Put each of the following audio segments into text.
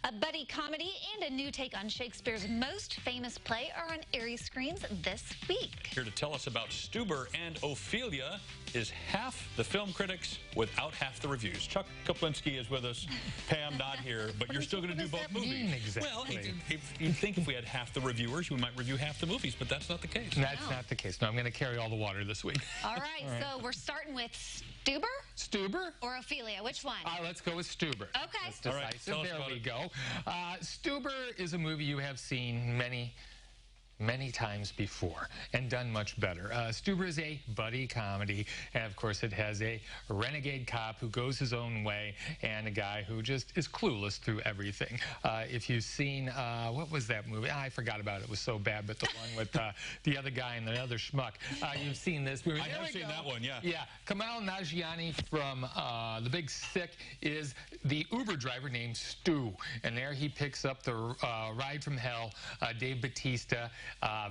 A buddy comedy and a new take on Shakespeare's most famous play are on Erie screens this week. Here to tell us about Stuber and Ophelia is half the film critics without half the reviews. Chuck Koplinski is with us. Pam not here, but you're still going to do both movies. Exactly. Well, you'd think if we had half the reviewers, we might review half the movies, but that's not the case. That's not the case. No, I'm going to carry all the water this week. All right, so we're starting with Stuber? Stuber? Or Ophelia, which one? Let's go with Stuber. Okay. That's decisive. All right, there we go. Stuber is a movie you have seen many times before and done much better. Stuber is a buddy comedy, and of course it has a renegade cop who goes his own way and a guy who just is clueless through everything. If you've seen, what was that movie? I forgot about it. It was so bad, but the one with the other guy and the other schmuck. You've seen this movie. I have seen that one, yeah. Yeah. Kamal Nanjiani from The Big Sick is the Uber driver named Stu, and there he picks up the ride from hell, Dave Bautista,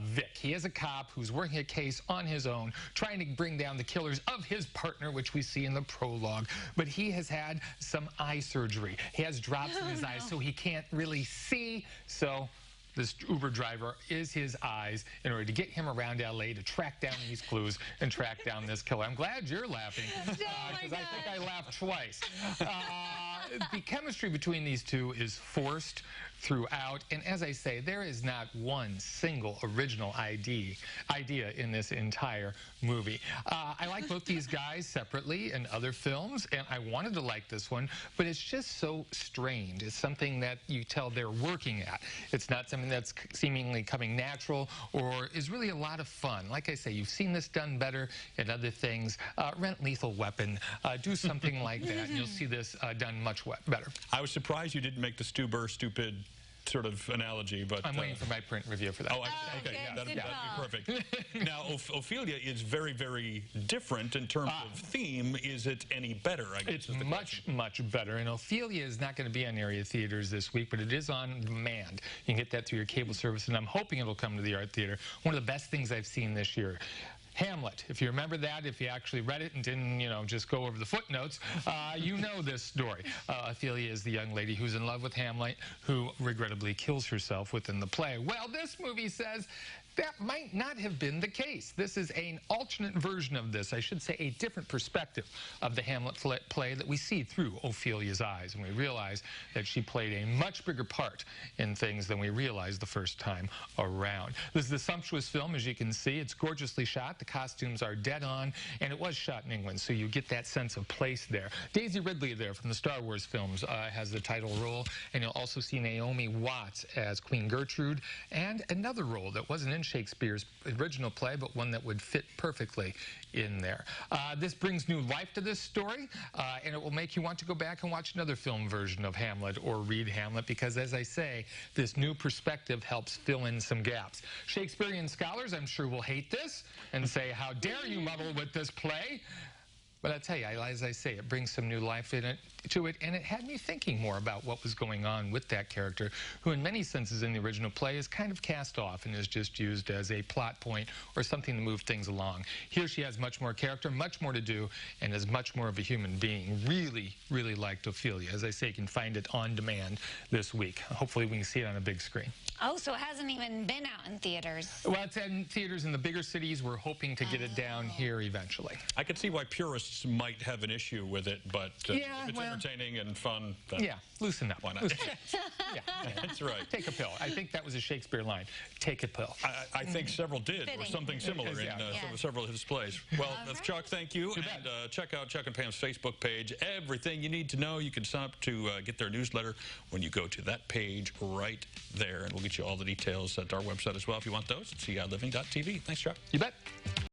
Vic. He is a cop who's working a case on his own, trying to bring down the killers of his partner, which we see in the prologue. But he has had some eye surgery. He has drops in his eyes, so he can't really see. So this Uber driver is his eyes in order to get him around L.A. to track down these clues and track down this killer. I'm glad you're laughing, because I think I laughed twice. The chemistry between these two is forced throughout, and as I say, there is not one single original idea in this entire movie. I like both these guys separately in other films, and I wanted to like this one, but it's just so strained. It's something that you tell they're working at. It's not something that's seemingly coming natural or is really a lot of fun. Like I say, you've seen this done better in other things. Rent Lethal Weapon, do something like that, and you'll see this done much better. I was surprised you didn't make the Stuber stupid sort of analogy, but I'm waiting for my print review for that. Oh, okay, yeah, that'd be perfect. Now, Ophelia is very, very different in terms of theme. Is it any better? I guess it's much better. And Ophelia is not going to be on area theaters this week, but it is on demand. You can get that through your cable service, and I'm hoping it'll come to the art theater. One of the best things I've seen this year. Hamlet, if you remember that, if you actually read it and didn't, just go over the footnotes, you know this story. Ophelia is the young lady who's in love with Hamlet, who regrettably kills herself within the play. Well, this movie says that might not have been the case. This is an alternate version of this. I should say a different perspective of the Hamlet play that we see through Ophelia's eyes. And we realize that she played a much bigger part in things than we realized the first time around. This is a sumptuous film, as you can see. It's gorgeously shot. The costumes are dead on. And it was shot in England, so you get that sense of place there. Daisy Ridley there from the Star Wars films has the title role. And you'll also see Naomi Watts as Queen Gertrude, and another role that wasn't in Shakespeare's original play, but one that would fit perfectly in there. This brings new life to this story, and it will make you want to go back and watch another film version of Hamlet or read Hamlet, because, as I say, this new perspective helps fill in some gaps. Shakespearean scholars, I'm sure, will hate this and say, how dare you muddle with this play? But I tell you, as I say, it brings some new life to it, and it had me thinking more about what was going on with that character, who in many senses in the original play is kind of cast off and is just used as a plot point or something to move things along. Here she has much more character, much more to do, and is much more of a human being. Really, really liked Ophelia. As I say, you can find it on demand this week. Hopefully we can see it on a big screen. Oh, so it hasn't even been out in theaters. Well, it's in theaters in the bigger cities. We're hoping to get it down here eventually. I can see why purists might have an issue with it, but if it's entertaining and fun, then loosen up. Why not? Yeah, that's right. Take a pill. I think that was a Shakespeare line. Take a pill. I think several did, or something similar in several of his plays. Well, Chuck, thank you. And check out Chuck and Pam's Facebook page. Everything you need to know. You can sign up to get their newsletter when you go to that page right there. And we'll get you all the details at our website as well if you want those at CILiving.tv. Thanks, Chuck. You bet.